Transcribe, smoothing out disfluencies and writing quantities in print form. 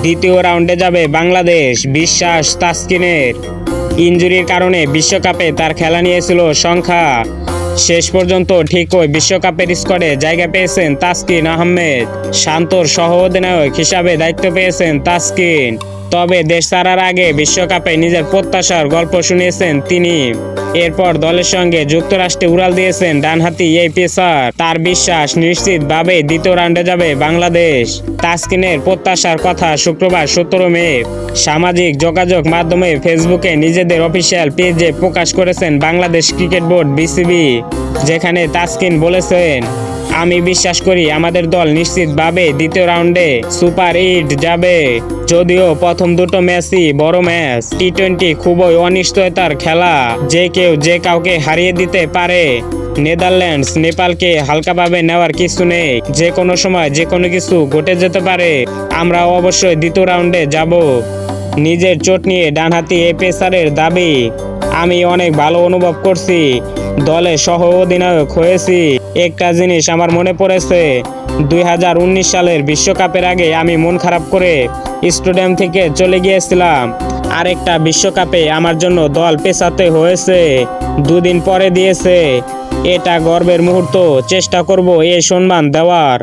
দ্বিতীয় রাউন্ডে যাবে বাংলাদেশ। বিশ্বাস তাসকিনের ইনজুরির কারণে বিশ্বকাপে তার খেলা নিয়েছিল সংখ্যা। শেষ পর্যন্ত ঠিকই বিশ্বকাপের স্কোয়াডে জায়গা পেয়েছেন তাসকিন আহমেদ। শান্তর সহ অধিনায়ক হিসাবে দায়িত্ব পেয়েছেন তাসকিন। তবে দেশ ছাড়ার আগে বিশ্বকাপে নিজের প্রত্যাশার গল্প শুনিয়েছেন তিনি। এরপর দলের সঙ্গে যুক্তরাষ্ট্রে উড়াল দিয়েছেন ডানহাতি এই পেসার। তার বিশ্বাস নিশ্চিতভাবে দ্বিতীয় রাউন্ডে যাবে বাংলাদেশ। তাসকিনের প্রত্যাশার কথা শুক্রবার 17 মে সামাজিক যোগাযোগ মাধ্যমে ফেসবুকে নিজেদের অফিসিয়াল পেজে প্রকাশ করেছেন বাংলাদেশ ক্রিকেট বোর্ড বিসিবি, যেখানে তাসকিন বলেছেন, আমি বিশ্বাস করি আমাদের দল নিশ্চিতভাবে দ্বিতীয় রাউন্ডে সুপার 8 যাবে। যদিও প্রথম দুটো ম্যাচই বড় ম্যাচ, টি-20 খুবই অনিশ্চয়তার খেলা, যে কেউ যে কাউকে হারিয়ে দিতে পারে। নেদারল্যান্ডস নেপালকে হালকাভাবে নেওয়ার কিছু নেই, যে কোনো সময় যে কোনো কিছু ঘটে যেতে পারে। আমরা অবশ্যই দ্বিতীয় রাউন্ডে যাব। নিজের চোট নিয়ে ডানহাতি এই পেসারের দাবি, আমি অনেক ভালো অনুভব করছি, দলে সহ অধিনায়ক হয়েছি। একটা জিনিস আমার মনে পড়েছে, 2019 সালের বিশ্বকাপের আগে আমি মন খারাপ করে স্টেডিয়াম থেকে চলে গিয়েছিলাম। আরেকটা বিশ্বকাপে আমার জন্য দল পেছাতে হয়েছে, 2 দিন পরে দিয়েছে। এটা গর্বের মুহূর্ত, চেষ্টা করব এই সম্মান দেওয়ার।